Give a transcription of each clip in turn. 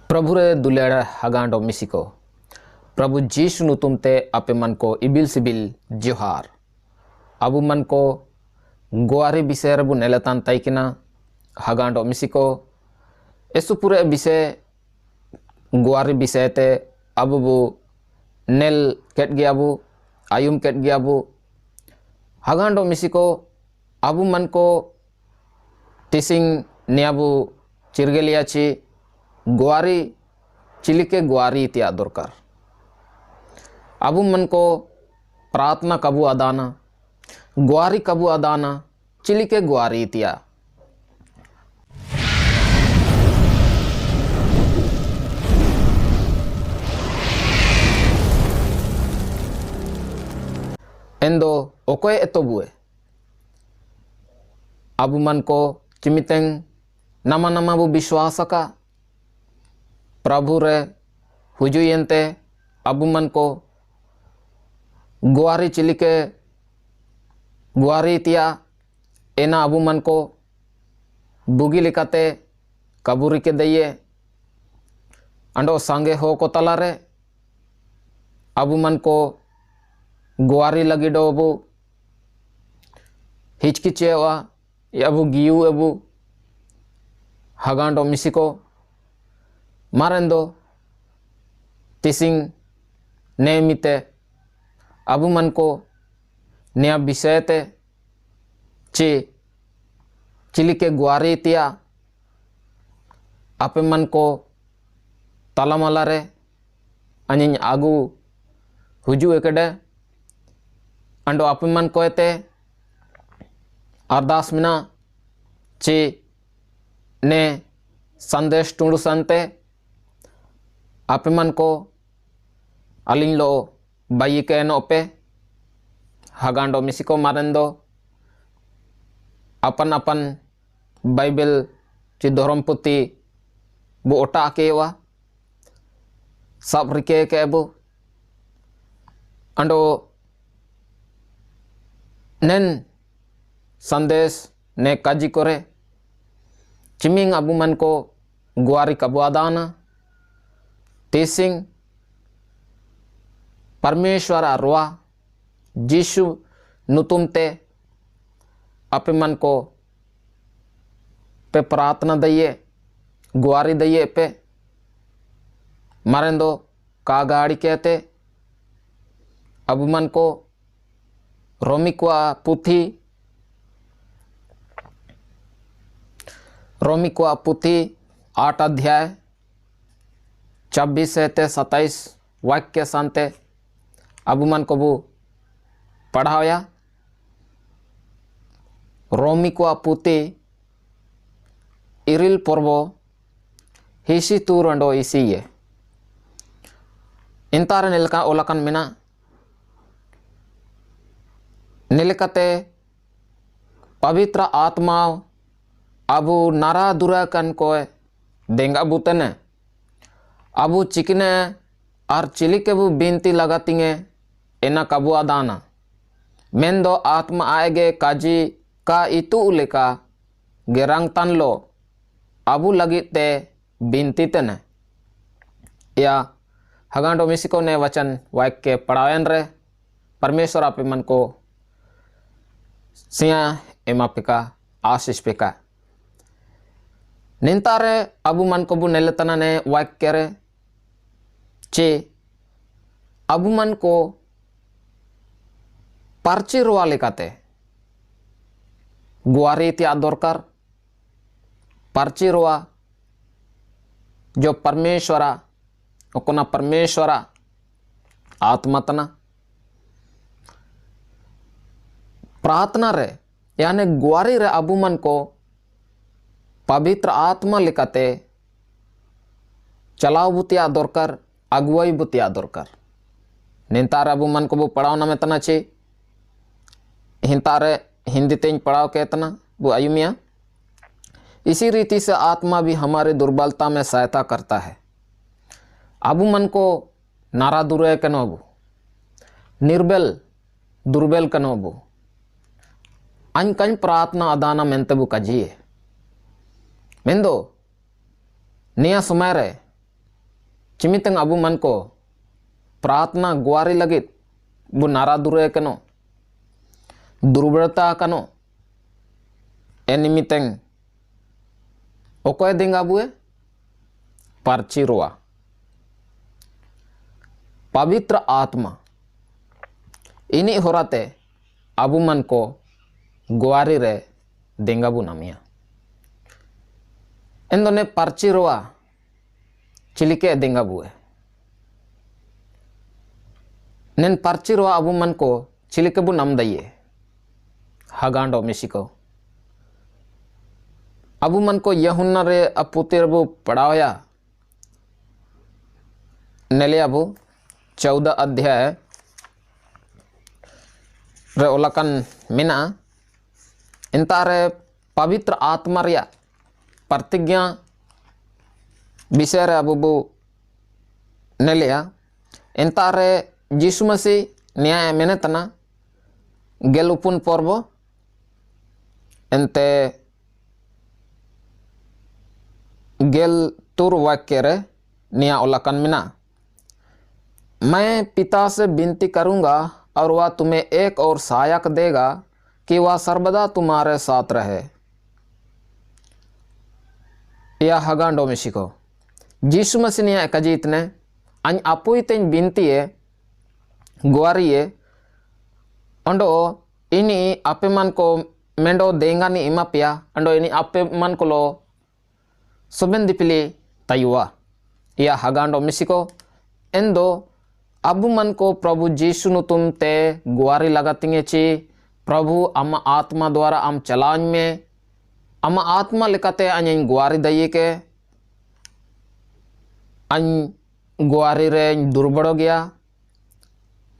प्रभु रे दुलेड़ा हगांडो मिसिको प्रभु जीशु नुतुमते आपे मन को इबिल सिबिल जोहार अबु मन को गोआरी विषय रबु नेलतान तैकिना हगांडो मिसिको एसु पूरे विषय गोआरी विषय ते अबु बु नेल केट गयाबु आयुम केट गयाबु हगांडो मिसिको अबु मन को तिसिंग नियाबु चिरगेलियाची गोआरी चिलिके गोआरी इतिया दरकार अबु मन को प्रार्थना कबू अदाना गोआरी कबू अदाना चिलिके गोआरी इतिया एंदो ओकोए एतोबुए अबु मन को चिमितेंग नमा नमा बु विश्वास का प्रभु रे हुजुयंते अबु मन को गुआरी चिलिके गुआरी तिया एना अबु मन को बुगी लिकाते कबूरी के दइये अंडो सांगे हो को तलारे अबु मन को गुआरी लगी डो अबु हिचकिचेवा अबु गियु अबु हगांडो मिसिको मारेंदो तिसिंग नेमिते अबु मन को नया विषय ते चे चिलिके गुआरी तिया आपे मन को तलामला रे अनिन आगु हुजु एकड़े अंडो आपे मन को एते अरदास मिना चे ने संदेश टूंडु संते आपे मन को अलिंग लो बाई के नो पे हगांडो मिसिको मारेंदो अपन अपन बाइबल ची धर्म पुती बु ओटा केवा सब रिके के बु अंडो नेन संदेश ने काजी करे चिमिंग अबु मन को गुआरी कबुआदाना तेसिंग परमेश्वर रुआ जीशु नुतुमते अपे मन को पे प्रार्थना दइये गुआरी दइये पे मरेंदो का गाड़ी कहते अबु मन को रोमिक्वा पुथी रोमिक्वा पुथी 8 अध्याय 26 से 27 वाक्य सांते अबु मन को बु पढ़ाया रोमिक्वा पुथी इरिल पर्वो हिसी तूरंडो इसी ये इंतार निलका ओलकन मिना निलकते पवित्र आत्मा अबु नारा दुरा कन को देंगा बुतने अबु चिकने और चिलिके बु बिनती लगातिंगे एना कबु अदाना मेंदो आत्मा आएगे काजी का इतु उलेका गेरंग तन लो अबु लगिते बिनती तने या हगांडो मिसिको ने वचन वाक्य पढ़ायन रे परमेश्वर आपे मन को सिया एमा पिका आशीष पिका निंतारे अबु मन को बु नेलतना ने वाक्य रे चे अबु मन को पर्ची रुआ लिकाते गुआरी इतिया दरकार पर्ची रुआ जो परमेश्वरा ओकोना परमेश्वरा आत्मतना प्रार्थना रे यानी गुआरी रे अबु मन को पवित्र आत्मा लिकाते चलाव बुतिया दरकार अगुवाई बुतिया दरकार निंतार अबु मन को बु पढ़ाव ना में तना चे हिंतारे हिंदी तेज पढ़ाव के तना वो आयुमिया इसी रीति से आत्मा भी हमारे दुर्बलता में सहायता करता है अबु मन को नारा दुरे कनोबु निर्बल दुर्बल कनोबु अन कं प्रार्थना अदाना मेंतबु कजिए मेंदो निया समय रे चिमितंग अबू मन को प्रार्थना गुआरी लगित बु नारा दुरे कनो दुर्बलता कनो एनिमितंग ओकोय देंगा बुए पर्ची रोआ पवित्र आत्मा इनी होराते अबू मन को गुआरी रे देंगा बु नामिया इन दोने पर्ची रोआ चिलिके देंगा बुए नेन पर्ची रोआ अबू मन को चिलिके बु नम दइए हगांडो मिशिको अबू मन को यहुन्ना रे अपुतिर बु पढ़ाया नेले अबू 14 अध्याय रे ओलाकन मिना इंतारे पवित्र आत्मा रिया प्रतिज्ञा विषय रे अबू बु नेलिया इंतारे यीशु मसीह न्याय मेनेतना गेलुपुन पर्व एंते गेल तुर वाक्य रे निया ओलाकन मिना मैं पिता से विनती करूंगा और वह तुम्हें एक और सहायक देगा कि वह सर्वदा तुम्हारे साथ रहे। या हगांडो मिशिको यीशु मसीह ने कजीत ने अन अपुइतें विनती गुआरिये अंडो इनी आपे मन को मेंडो देंगा नी इमा पिया अंडो इनी आपे मन को लो सुबेन दिपिली तयुआ या हगांडो मिशिको एंदो अबू मन को प्रभु जीशु नु तुम ते गुआरी लगातिंगे ची प्रभु अम्मा आत्मा द्वारा आम चलान में अम्मा आत्मा लिकाते अन गुआरी दइए के अन गुआरी रे दुर्बड़ो गया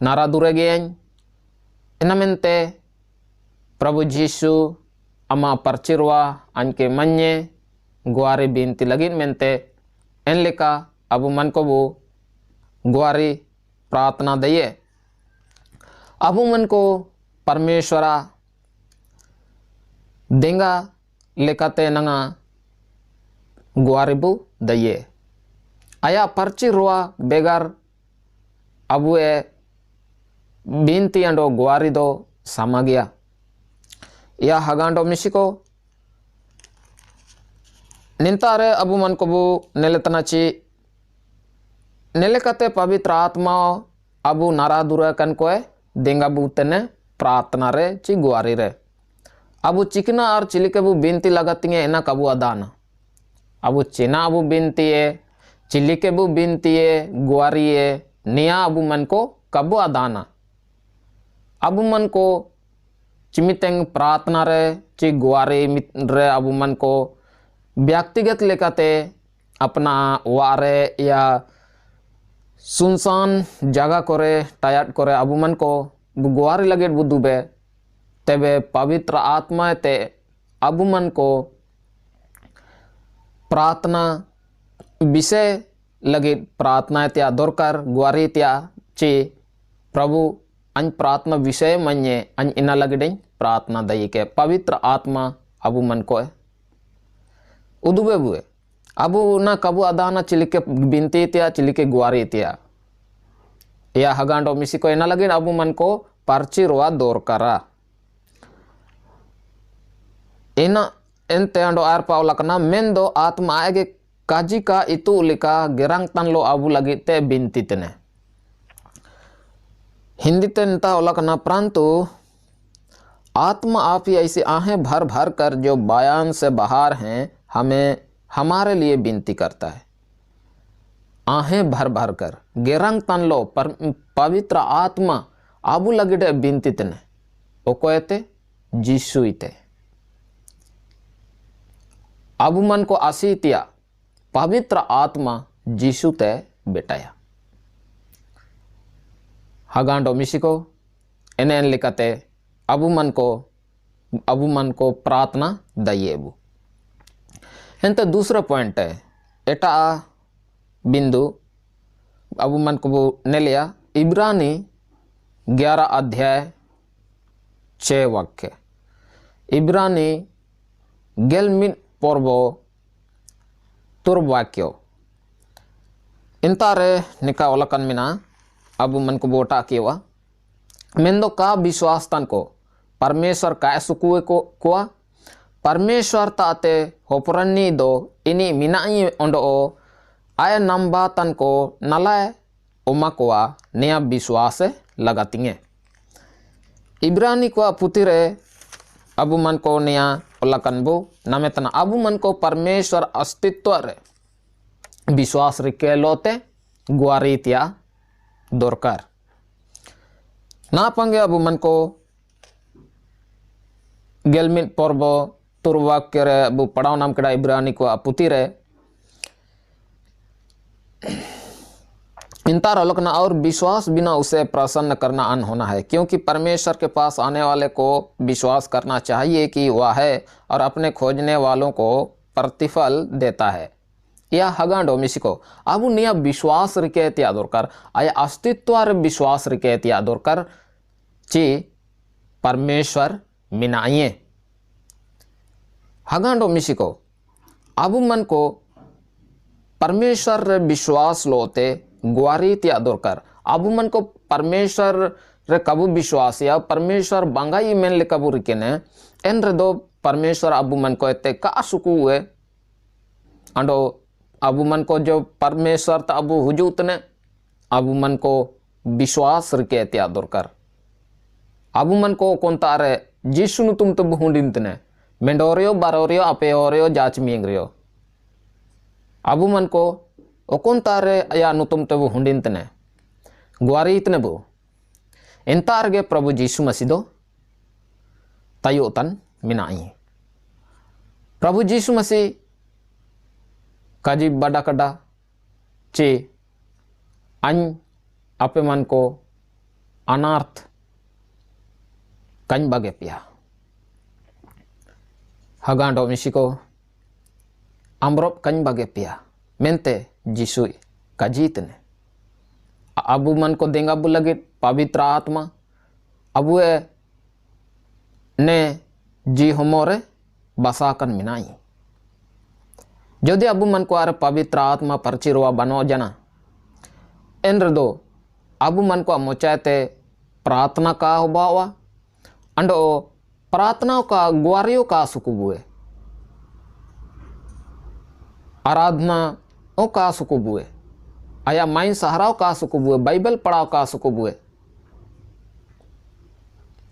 नारा दुरे गया इन मेनते प्रभु जीशु अम्मा परचिरवा अन के मन्ये गुआरी बिनती लगी मेनते एन लेका अबू मन को वो गुआरी प्रार्थना दइए अबू मन को परमेश्वरा देंगा लेकाते नंगा गुआरी बु दइए आया पर्ची रुआ बेगर अबुए बिनती अंडो गुआरी दो सामा गया या हगांडो मिशिको निंतारे अबू मन को बु नेलेतनाची नेलेकते पवित्र आत्मा अबू नारा दुरा कन कोए देंगा बूतने प्रार्थना रे ची गुआरी रे अबू चिकना और चिलिके बु बिनती लगती है इना कबू अदाना अबू चिना अबू बिनती है चिलिके बु बिनती है गुआरी है निया अबू मन को कबू अदाना अबू मन को चिमितेंग प्रार्थना रे ची गुआरी रे अबू मन को व्यक्तिगत लेकाते अपना वारे या सुनसान जगह करे टायट करे अबू मन को गुआरी लगे बुदुबे तेबे पवित्र आत्मा ते अबू मन को प्रार्थना विषय लगे प्रार्थना त्या दरकार गुआरी त्या ची प्रभु अन प्रार्थना विषय मन्ये अन इना लगे प्रार्थना दई के पवित्र आत्मा अबू मन को उदुबे बुए अबू ना कबू अदाना चिलिके बिनती त्या चिलिके गुआरी त्या या हगांडो मिसिको एना लगे अबू मन को पर्ची रोआ दौर करा एना एनते अंडो आर पावलकना मेन दो आत्मा आगे काजी का इतु लिका गिरंग तन लो अबू लगी ते बिनती तने हिंदी ते नता ओलकना परंतु आत्मा आप ही ऐसी आहें भर भर कर जो बयान से बाहर हैं हमें हमारे लिए विनती करता है आहें भर भर कर गेरंग तन लो पर पवित्र आत्मा आबू लगे बिनती तने ओकोयते जीशु इते आबू मन को आसीतिया पवित्र आत्मा जीशु ते बेटाया हगांडो मिशिको एने लिखते अबू मन को प्रार्थना दइएबू एंते दूसरा पॉइंट है एटा बिंदु अबू मन को ने लिया इब्रानी 11 अध्याय 6 वाक्य इब्रानी गेलमिन पर्व तुर वाक्यो Intare nika olakan mina abu man ko bota kiwa mendo ka विश्वास tan ko परमेश्वर का सुकुए को कुआ परमेश्वर ताते होपरनी दो ini minai ondo o aya namba tan ko nalae oma kuआ nia विश्वास लगातिंगे इब्रानी को पुतिरे अबु मन को निया olakan bu nametana abu मन को परमेश्वर अस्तित्व रे विश्वास रिके लोते गुआरितिया दोरकार ना पंगे अबु मन को गेलमित पर्व तुरवाक के अबु पढ़ाओ नाम कड़ा इब्रानी को पुती रे इंतार अलोकना और विश्वास बिना उसे प्रसन्न करना अन होना है क्योंकि परमेश्वर के पास आने वाले को विश्वास करना चाहिए कि वह है और अपने खोजने वालों को प्रतिफल देता है या हगांडो मिसिको अबु निया विश्वास रिकेत यादोरकर आया अस्तित्व विश्वास रिकेत यादोरकर ची परमेश्वर मिनाइए हगांडो मिसिको अबु मन को परमेश्वर विश्वास लोते गुआरित यादोरकर अबु मन को परमेश्वर रे कबू विश्वास या परमेश्वर बांगाई मेन ले कबू रिकेने एन रे दो परमेश्वर अबु मन को एते का सुकु हुए अंडो अबु मन को जो परमेश्वर ता अबु हुजूत ने अबु मन को विश्वास रिके त्यादोर कर अबु मन को कौन तारे जिसुनु तुम तो हुंडिंत ने मेंडोरियो बारोरियो अपेओरियो जाच मिंगरियो अबु मन को कौन तारे या नु तुम तो हुंडिंत ने गुआरित ने बु इंतार गे प्रभु यीशु मसीह दो तयोतन मिनाई प्रभु यीशु मसीह काजी बड़ा कड़ा चे अन आपे मन को अनार्थ कं बगे पिया हगांडो मिसिको अम्रोप कं बगे पिया मेंते जिसु काजीत ने अबु मन को देंगा बु लगे पवित्र आत्मा अबुए ने जी हमोरे बसाकन मिनाई जदि अबु मन को आरे पवित्र आत्मा परचिरवा बनो जना एन दो अबु मन को मोचाते प्रार्थना का होबावा अंडो प्रार्थना का ग्वारियो का सुकुबुए आराधना ओ का सुकुबुए आया माइन सहाराव का सुकुबुए बाइबल पढ़ाव का सुकुबुए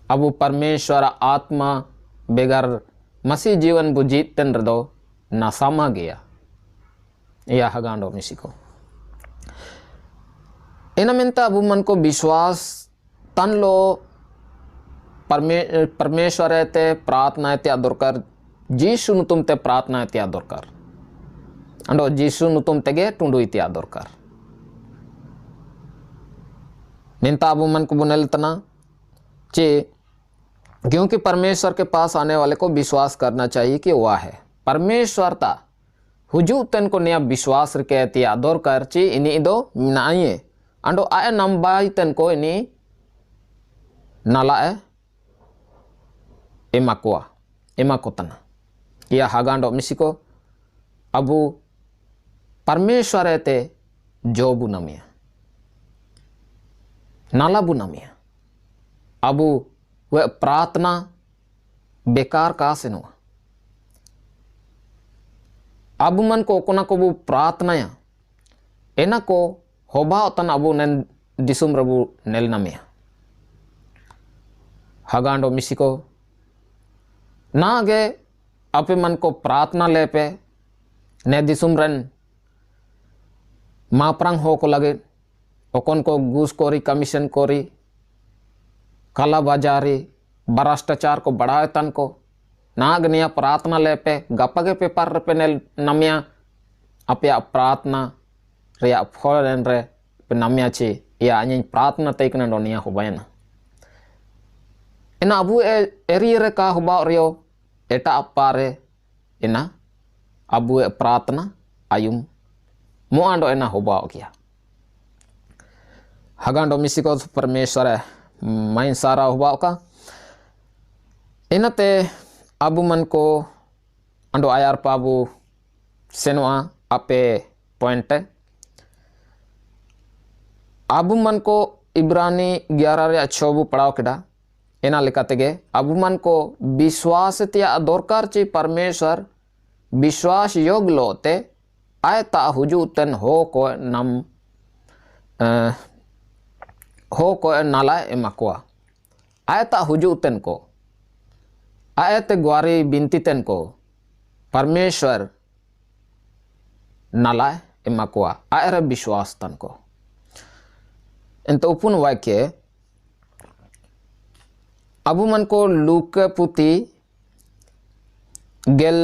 अबु परमेश्वर आत्मा बेगर मसीह जीवन बुजीत तेन दो नासामा गया या हगांडो मिसिको इन मिनता अबु मन को विश्वास तन लो परमेश्वर ते प्रार्थना त्यादोर कर जीसु नु तुम ते प्रार्थना त्यादोर कर अंडो जीसु नु तुम तेगे टुंडु त्यादोर कर निंता अबु मन को बुनेल तना चे क्योंकि परमेश्वर के पास आने वाले को विश्वास करना चाहिए कि वह है परमेश्वरता हुजू तन को नया विश्वास कहती आदोर कर ची इनी दो मिनाइए अंडो आए नंबाई तन को इनी नलाए एमाको तना या हागांडो मिसिको अबु परमेश्वर ते जोबु नमिया नालाबु नमिया अबु वह प्रार्थना बेकार का से नुआ अबु मन को कोना को बु प्रार्थना या एना को होबा तन अबु नन दिसुम रबु नेल नमिया हगांडो मिसिको नागे अपे मन को प्रार्थना ले पे ने दिसुम रन मापरंग हो को लगे ओकन को घूस कोरी कमीशन कोरी काला बाजारी भ्रष्टाचार को बढ़ाए तन को नाग निया प्रार्थना ले पे गपगे पेपर पे ने नमिया अपया प्रार्थना रिया फॉरेन रे पे नमिया ची या अन्य प्रार्थना तेकना डोनिया होबायना ina abu eri re ka hoba rio eta apare ina abu pratna ayum mo ando ena hoba kia hagando misiko परमेश्वर main sara hoba ka inate abu man ko ando ayar pabu senoa ape point Abu मन को इब्रानी 11 रे 6 बु पढ़ाव केडा एना लेकातेगे आबू मन को विश्वास तिया दरकार ची परमेश्वर विश्वास योग लोते आय ता हुजूतन हो को नम हो को नाला एमाकुआ आय ता हुजूतन को आय ते ग्वारी बिनतीतन को परमेश्वर नाला एमाकुआ आय रे विश्वास तन को इंत उपुन वाक्य अबू मन को लूक पुती गेल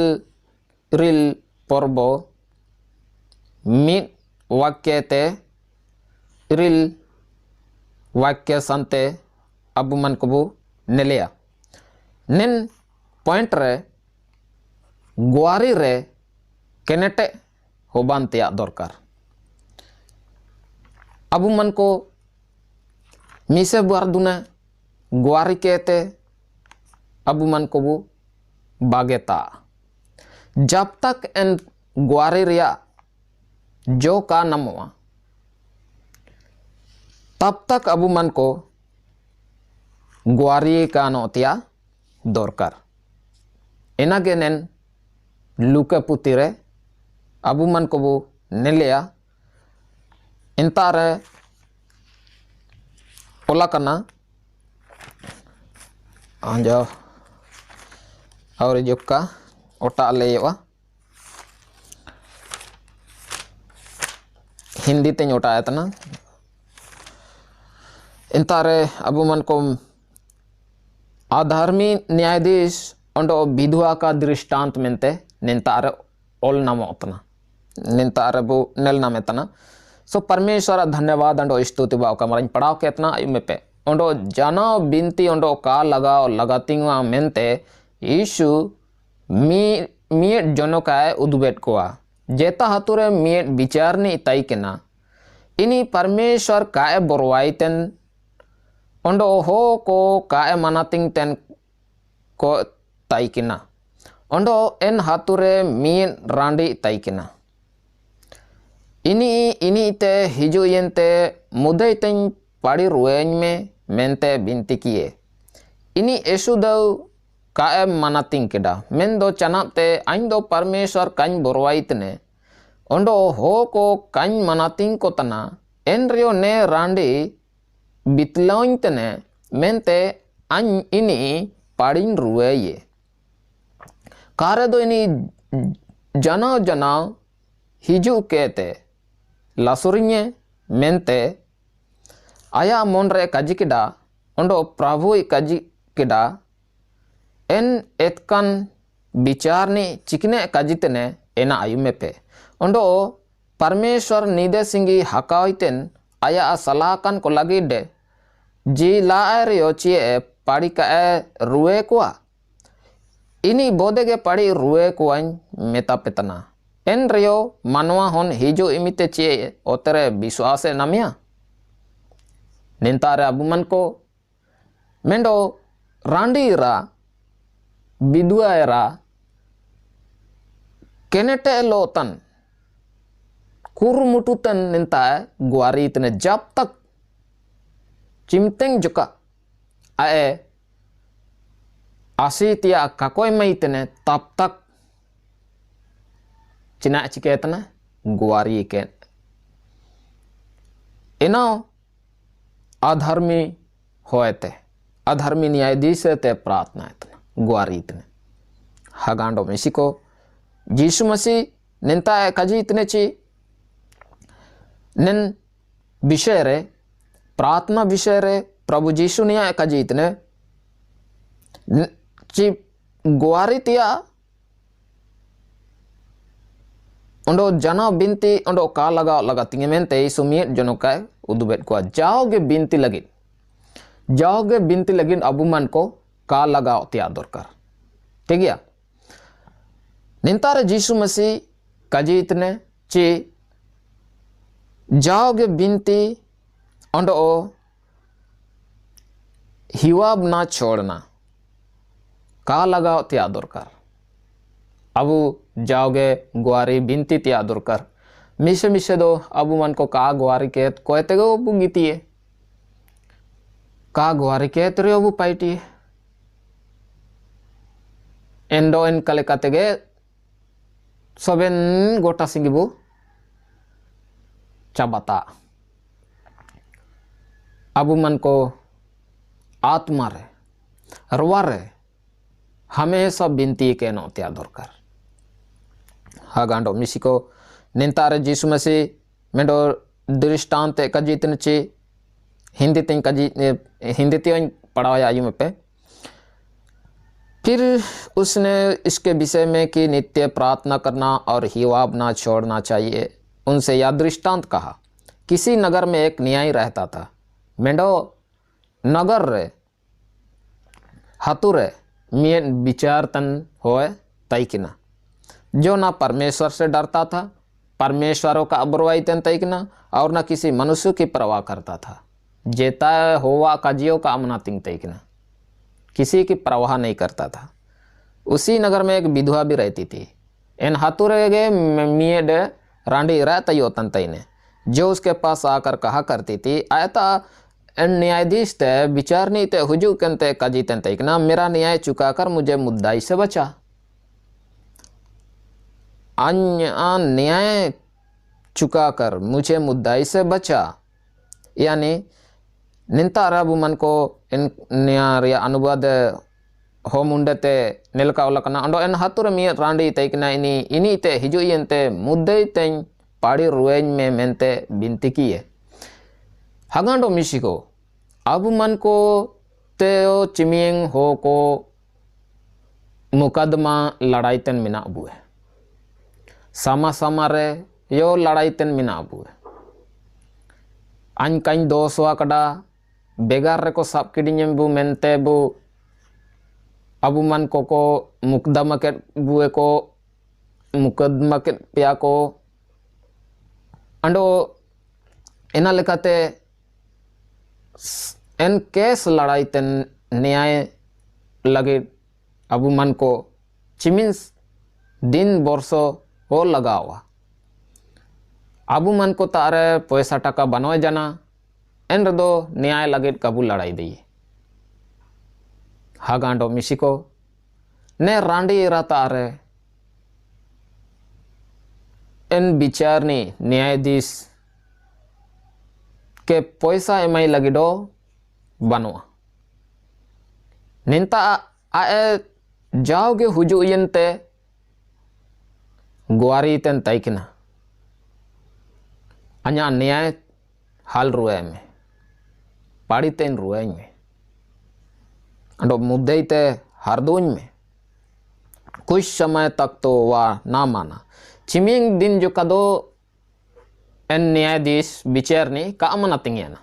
रिल पर्बो मिट वाक्य ते रिल वाक्य संते अबू मन को बु नेलिया निन पॉइंट रे ग्वारी रे केनेटे होबान तेया दरकार अबू मन को मिसे बुआर दुने ग्वारी कहते अबू मन को बु बागेता जब तक इन ग्वारी रिया जो का नमवा तब तक अबू मन को ग्वारी का नोतिया दरकार इनागे नेन लूके पुती रे अबू मन को बु नेलिया इंतारे ओला करना आंजो और जोका ओटा लेवा हिंदी ते ओटा आया तना इंतारे अबू मन को आधर्मी न्यायाधीश अंडो विधवा का दृष्टांत मेंते निंतारे ओल नाम उतना निंतारे बु नेल नाम तना सो परमेश्वर धन्यवाद अंडो स्तुति बाव का मरन पढ़ाव के इतना इमे पे अंडो जाना बिनती अंडो का लगाओ लगातिंगा मेंते यीशु मी जनो का उद्बेट कोआ जेता हतुरे मी विचारनी तई केना इनी परमेश्वर काय बोरवाइतेन अंडो हो को काय मनातिंग तेन को तई केना अंडो एन हतुरे मी रांडी तई केना इनी ते हिजु यंते मुदई तें पाड़ी रुएन में मेंते बिनती किए इनी एसु दो काए मनातिंग केडा मेन दो चनाते आइन दो परमेश्वर काइन बोरवाइतने ओंडो हो को काइन मनातिंग को तना एन रियो ने रांडी बितलाइतने मेंते आइन इनी पाड़ीन रुए ये कारे दो इनी जना हिजु केते लासुरिnye मेंते आया मन रे काजी केडा ओंडो प्रभु काजी केडा एन एतकान विचारनी चिकने काजितने एना आयुमे पे ओंडो परमेश्वर निदे सिंगी हकाइतेन आया सलाहकान को लगी डे जी लाएर योचिए पाड़ी का रुए कोआ इनी बोदेगे पाड़ी रुए कोआइन मेता पेतना एन रियो मानवा होन हिजो इमिते चे ओतरे विश्वासे नमिया निंतारे अबू मन को मेंडो रांडी रा बिदुआ रा केनेटे लोतन कुरुमुटुतन निंता ग्वारी इतने जब तक चिमतेंग जुका आए आसीतिया काकोय में इतने तब तक चिना चिकेतना ग्वारी के इनो अधर्मी होते अधर्मी न्यायाधीश ते प्रार्थना इतना ग्वारी इतने हगांडो मिसिको यीशु मसीह निंता कजी इतने ची निन विषय रे प्रार्थना विषय रे प्रभु यीशु ने कजी इतने ची ग्वारी तिया ओंडो जना बिनती ओंडो का लगा तिंगे मेंते सुमियत जनो का उदुबेट को जाओगे बिनती लगिन अबू मन को का लगाओ त्या दरकार ठीक है निंतारे यीशु मसीह काजी इतने ची जाओगे बिनती ओंडो हिवाब ना छोड़ना का लगाओ त्या दरकार अबू जाओगे ग्वारी बिनती त्या दरकार मिसे मिसे दो अबू मन को का गुआरी के कोयते गो अबू गीतिए का गुआरी के तेरे अबू पाइटिए एंडो इन कले कतेगे सोबेन गोटा सिंगिबू चाबाता अबू मन को आत्मा रे रुआ रे हमेशा बिनती के नोत्या दरकार हागांडो मिसिको निंतारे जीसु मसीह मेडो दृष्टांत कजीतन ची हिंदी तीन तीन पढ़ाया आयु पे। फिर उसने इसके विषय में कि नित्य प्रार्थना करना और हिवाब ना छोड़ना चाहिए उनसे यह दृष्टांत कहा। किसी नगर में एक न्यायी रहता था। मेडो नगर रे हतुरे मियन विचार तन होए तैकिना जो ना परमेश्वर से डरता था, परमेश्वरों का अबरवाई तन तैकिना और ना किसी मनुष्य की परवाह करता था। जेता होवा काजियो का अमना तिंग तैकिना किसी की परवाह नहीं करता था। उसी नगर में एक विधवा भी रहती थी। इन हतुरे गे मियड रांडी रहता यो तन तैने जो उसके पास आकर कहा करती थी आयता न्यायाधीश ते विचार नहीं ते हुजू कंते काजी तन तैकना मेरा न्याय चुकाकर मुझे मुद्दाई से बचा। न्याय चुकाकर मुझे मुद्दाई से बचा यानी निंता अरबु मन को इन न्याय अनुवाद हो मुंडते निलका उलकना अंडो इन हतुर मी रांडी तैकना इनी ते हिजु यंते मुद्दई तें पाड़ी रुएन में मेंते बिनती किए हगांडो मिशिको अबु मन को ते चिमियंग हो को मुकदमा लड़ाई तन मिना अबुए sama sama re yo लड़ाई तन मिना अबुए आन काइन दोसवा कड़ा बेगार रे को साब किडियम बु मेंते बु अबु मन को मुकदमा के बुए को मुकदमा के पिया को अंडो एना लेकाते एन केस लड़ाई तन न्याय लगे अबु मन को चिमिन्स दिन वर्षो हो लगावा अबु मन को तारे पैसा टका बनवाए जाना एन रदो न्याय लगे कबू लड़ाई दी हागांडो मिसिको ने रांडी इरा तारे एन बिचारनी न्यायाधीश के पैसा एमाई लगिडो बनवा निंता आए जाओगे हुजू यंते गुआरी तन तैकिना अन्या न्याय हाल रुए में पाड़ी तेन रुए में अंडो मुद्दे ते हरदों में कुछ समय तक तो वह ना माना चिमिंग दिन जो कदो एन न्यायाधीश विचारनी का अमना तिंगियाना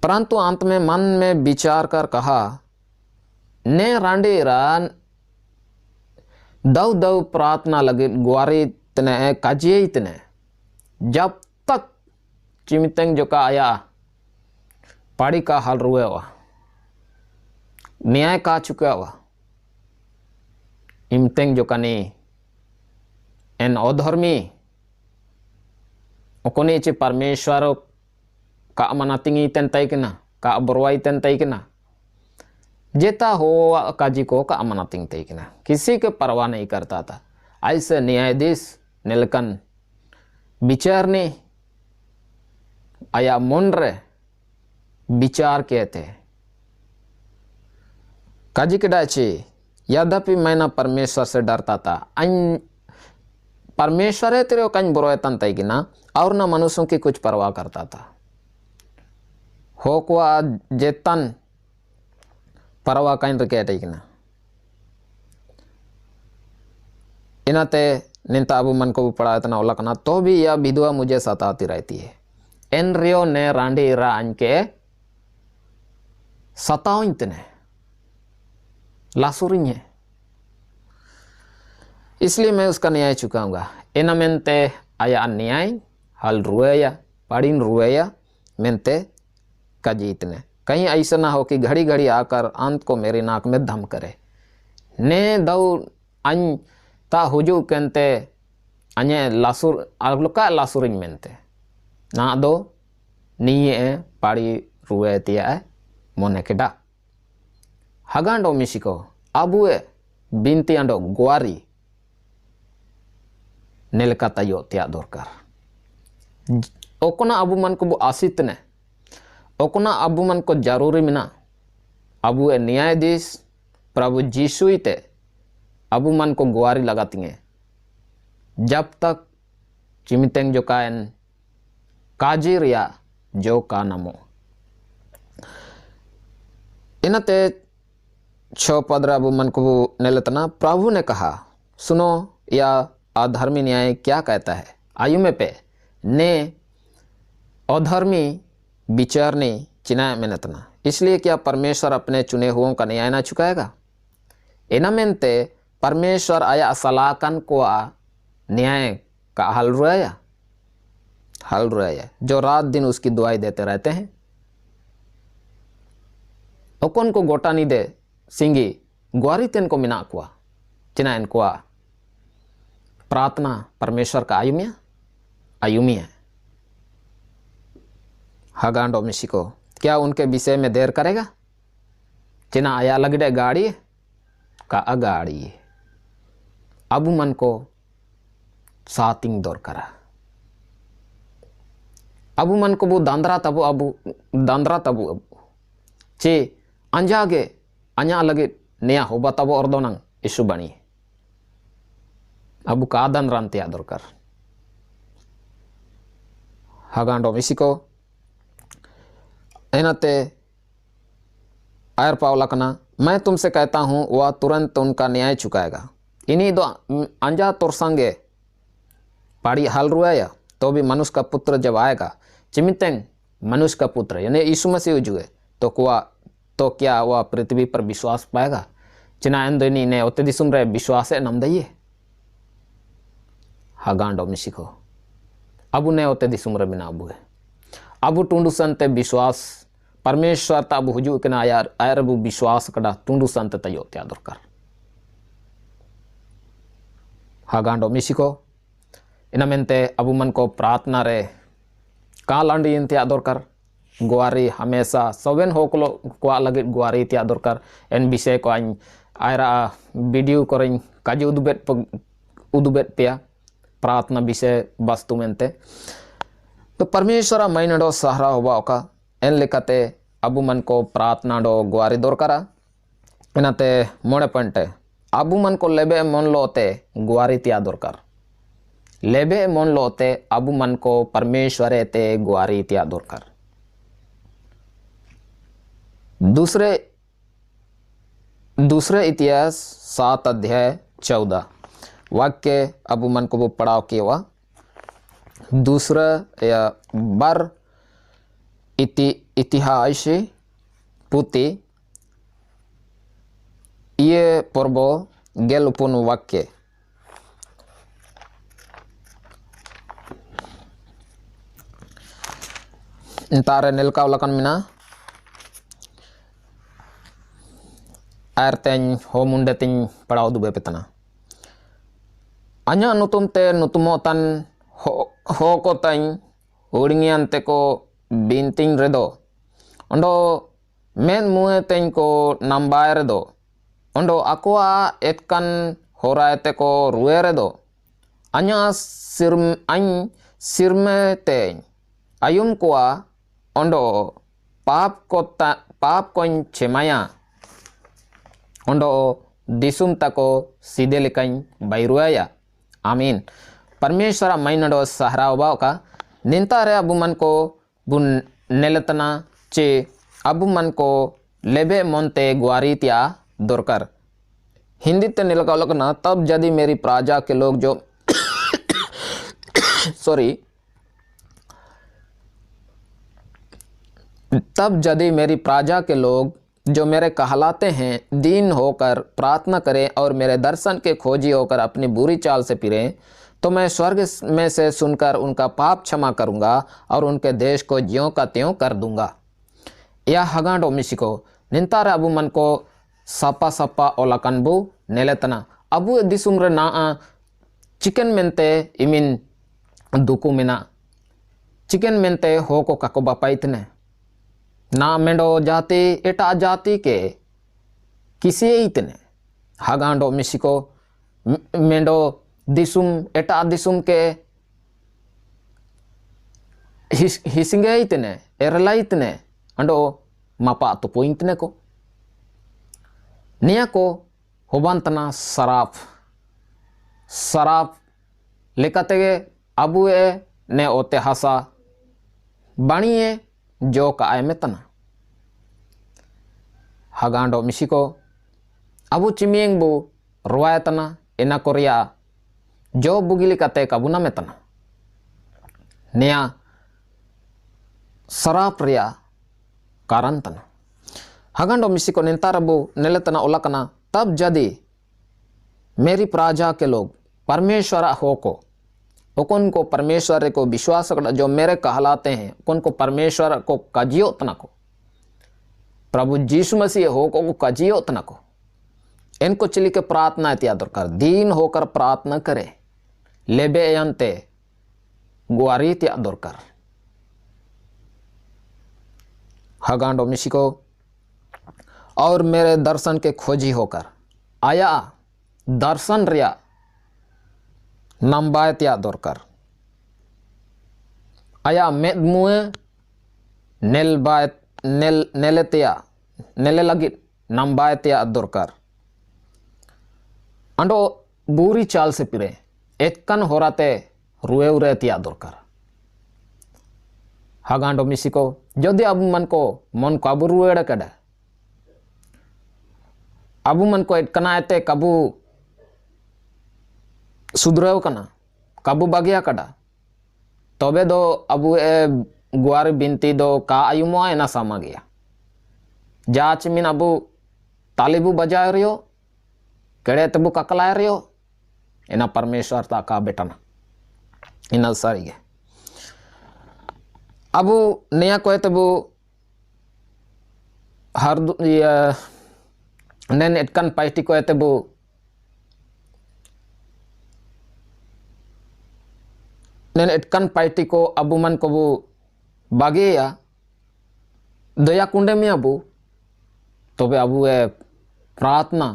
परंतु अंत में मन में विचार कर कहा ने रांडी रान दव दव प्रार्थना लगे गुआरी तने काजिए इतने जब तक चिमितंग जो का आया पाड़ी का हाल रुए हुआ न्याय का चुका हुआ इमतेंग जो कनी एन अधर्मी ओकोनी चे परमेश्वर का अमनातिंगी तन तैकिना का बरवाई तन तैकिना जेता हो काजी को का अमनातिंग तैकिना किसी के परवाह नहीं करता था। ऐसे न्यायाधीश नीलकन विचारने आया मुंड्रे विचार के थे काजी के डाचे यद्यपि मैं ना परमेश्वर से डरता था अन परमेश्वर है तेरे कहीं बुराई तन तैकिना और ना मनुष्यों की कुछ परवाह करता था हो को जेतन परवा काइन रखे तैकिना इनाते निंता अबु मन को पढ़ा इतना ओलकना तो भी यह विधवा मुझे सताती रहती है एन रियो ने रांडी इरा आन के सताओ इतने लासुरिंग है इसलिए मैं उसका न्याय चुकाऊंगा इन मेंते आया न्याय हल रुएया पाड़ीन रुएया मेंते काजी इतने कहीं ऐसा ना हो कि घड़ी घड़ी आकर अंत को मेरी नाक में धम करे ने दौ अन ता हुजू केंते anye lasur agluka lasuring mente na do niye pari ruwe tia monekeda hagando misiko abue binti ando guari nelkata yo tia dorkar okona abu man ko bu asitne okona abu man ko jaruri mina abu e न्यायाधीश प्रभु यीशु ite abu man को गुआरी लगाती जब तक चिमितेंग जो कायन काजिर या जो का नमो इनते 6:15 अबू मन को नेलतना प्रभु ने कहा सुनो या अधर्मी न्याय क्या कहता है आयु में पे ने अधर्मी विचारने चिना मेनतना इसलिए क्या परमेश्वर अपने चुने हुओं का न्याय ना चुकाएगा इनामेंते परमेश्वर आया असलाकन को न्याय का हल रुआया जो रात दिन उसकी दुआई देते रहते हैं ओकन को गोटा नहीं दे सिंगी ग्वारी तेन को मिना कुआ चिना इनको प्रार्थना परमेश्वर का आयुमी है हगांडो मिशिको क्या उनके विषय में देर करेगा चिना आया लगड़े गाड़ी का अगाड़ी अबू मन को सातिंग दौर करा अबू मन को वो दांद्रा तबु चे अंजागे अन्या लगे नया होबा तबो और दोनंग इशु बनी अबू का आदन रांतिया दरकार हगांडो मिसिको एनते आयर पावला कना मैं तुमसे कहता हूं वह तुरंत उनका न्याय चुकाएगा इन्हीं दो अंजा तुरसंगे पाड़ी हाल रुआया तो भी मनुष्य का पुत्र जब आएगा चिमितेंग मनुष्य का पुत्र यानी यीशु मसीह जुए तो क्या वह पृथ्वी पर विश्वास पाएगा चिनायन दोनी ने ओते दिसुम रे विश्वास है नम दइए हगांडो मिसिको अबू ने ओते दिसुम रे बिना अबू है अबू टुंडू संते विश्वास परमेश्वर तब हुजू के ना यार आयर अबू विश्वास कड़ा टुंडू संते तयो त्या दरकार हगांडो मिसिको इनमेंते अबू मन को प्रार्थना रे का लांडी इंत्या दरकार गुआरी हमेशा सवेन होकलो को लगे गुआरी त्या दरकार एन विषय को आयरा वीडियो करें काजी उदुबेट पेया प्रार्थना विषय वस्तु मेंते तो परमेश्वर मैनडो सहारा होबा ओका एन लेकाते अबू मन को प्रार्थना डो गुआरी दरकारा इनाते मोड़े पंटे अबू मन को लेबे मन लोते गुआरी त्या दरकार लेबे मन लोते अबू मन को परमेश्वर ते गुआरी त्या दरकार दूसरे इतिहास 7:14 वाक्य अबू मन को वो पढ़ाव किया हुआ दूसरा या बार इतिहास पुति ये पर्व गेलपुन वाक्य तारे नीलका लकन मिना आरतें हो मुंडे तिं पढ़ाओ दुबे पेतना अन्या नुतुम ते नुतुमोतन हो को तई उड़िंगियन ते को बिनतिंग रेदो अंडो मेन मुए तें को नंबाय रेदो अंडो अकुआ एतकन हो राय ते को रुए रेदो अन्या सिरमे ते अयुम कुआ अंडो पाप को छेमाया अंडो दिसुम तको सीधे लेकाई बैरुआया आमीन परमेश्वर मैनडो सहरावा का निंता रे अबू मन को बुन नेलतना चे अबू मन को लेबे मोंते गुआरी त्या दरकार हिंदी ते निलका लगना तब यदि मेरी प्रजा के लोग जो तब यदि मेरी प्रजा के लोग जो मेरे कहलाते हैं दीन होकर प्रार्थना करें और मेरे दर्शन के खोजी होकर अपनी बुरी चाल से फिरें तो मैं स्वर्ग में से सुनकर उनका पाप क्षमा करूंगा और उनके देश को ज्यों का त्यों कर दूंगा या हगांडो मिसिको निंतार अबू मन को सपा ओलाकनबू नेलेतना अबू दिसुम रे ना chicken mente imin duku mina chicken mente hoko kako bapaitne na mendo jati eta jati ke kisi itne hagando misiko mendo disum eta disum ke hisinge itne erla itne ando mapa to point ne ko niya ko hobantana sarap lekate abu e ne ote hasa baniye jo ka ay metana hagando misiko abu chimieng bu ruayatana ena korea jo bugili kate kabuna metana niya sarap ria karantana hagando misiko nentara bu neletana olakana तब यदि मेरी प्रजा के लोग परमेश्वर होको उनको परमेश्वर को विश्वास जो मेरे कहलाते हैं उनको परमेश्वर को कजियो तना को प्रभु यीशु मसीह होको को कजियो तना को इनको चली के प्रार्थना इत्यादि कर दीन होकर प्रार्थना करे लेबे यंते गुआरी इत्यादि कर हगांडो मिशिको और मेरे दर्शन के खोजी होकर आया दर्शन रिया नंबायतिया दोरकर आया मेदमुए नेले लगी नंबायतिया दोरकर अंडो बुरी चाल से पिरे एकन होराते रुए उरे तिया दोरकर हगांडो मिसिको जदि अब मन को अबु रुएड़ कड़े अबु मन को कनाते कबू सुधरव कना कबू बगिया कड़ा तबे दो अबु ए गुआर बिनती दो का आयुमो एना सामा गया जाच मिन अबु तालिबु बजाय रियो केड़े तबु ककलाय रियो एना परमेश्वर ता का बेटना इन सारी अबु नया कोई तबु हर नेन एटकन पाइटी को एतबु नेन एटकन पाइटी को अबु मन को बु बागेया दया कुंडे में अबु तबे अबु ए प्रार्थना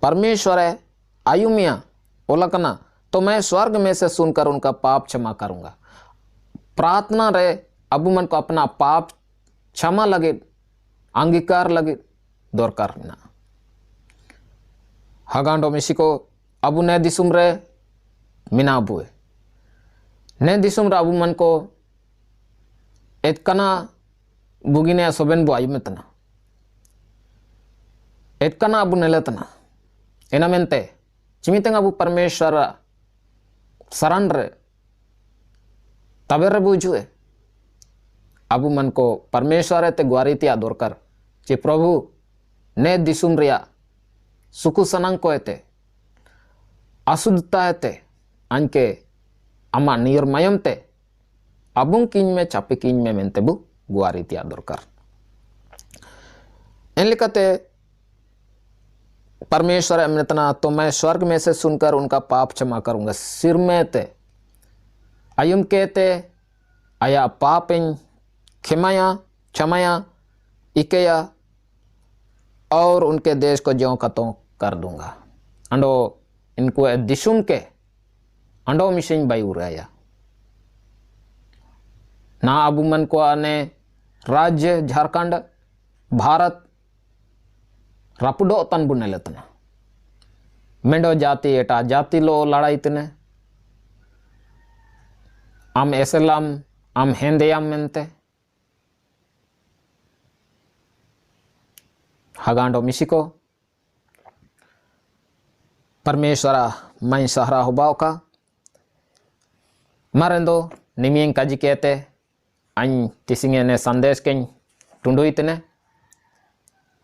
परमेश्वर है आयु मिया ओलकना तो मैं स्वर्ग में से सुनकर उनका पाप क्षमा करूंगा प्रार्थना रे अबु मन को अपना पाप क्षमा लगे अंगीकार लगे दरकार ना हगांडो मिसिको अबु ने दिसुम रे मिना अबुए ने दिसुम रे अबु मन को एतकना बुगिने सोबेन बु आयु मेतना एतकना अबु नेलेतना एना मेंते चिमितेंग अबु परमेश्वर सरन रे तबे रे बुझुए अबु मन को परमेश्वर ते ग्वारितिया दरकार जे प्रभु ने दिसुम रिया सुकु सनंग को एते असुद्धता एते अंके अमा निर्मयम ते अबुं किन में चापे किन में मेंते बु गुआरी तिया दरकार इन लिखते परमेश्वर अमृतना तो मैं स्वर्ग में से सुनकर उनका पाप क्षमा करूंगा सिर में ते अयुम कहते आया पापिन क्षमया इकेया और उनके देश को ज्यों का त्यों कर दूंगा अंडो इनको दिशुम के अंडो मिशिंग बाई उराया ना अबु मन को आने राज्य झारखंड भारत रपुडो तन बुने लेतना मेंडो जाति एटा जाति लो लड़ाई तने आम एसलाम आम हेंदेयाम मेंते हगांडो मिसिको परमेश्वरा मैं सहरा हुबाओ का मरेंदो निमियं काजी कहते अं तिसिंगे ने संदेश के टुंडो इतने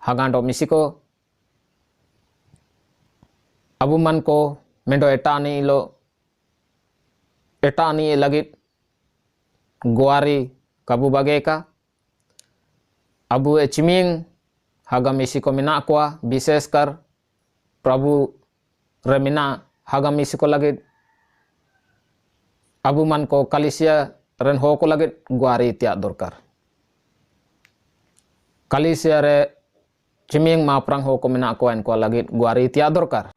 हगांडो मिसिको अबु मन को मेंडो एटानी लगी गुआरी कबू बगे का अबु चिमिंग हगा मिसिको मिना कोआ विशेषकर प्रभु रे मिना haga misiko lagi abu man ko kalisia ren ho ko lagi guari tiak dorkar. Kalisia re ciming ma prang ho ko mena ko en ko lagi guari tiak dorkar.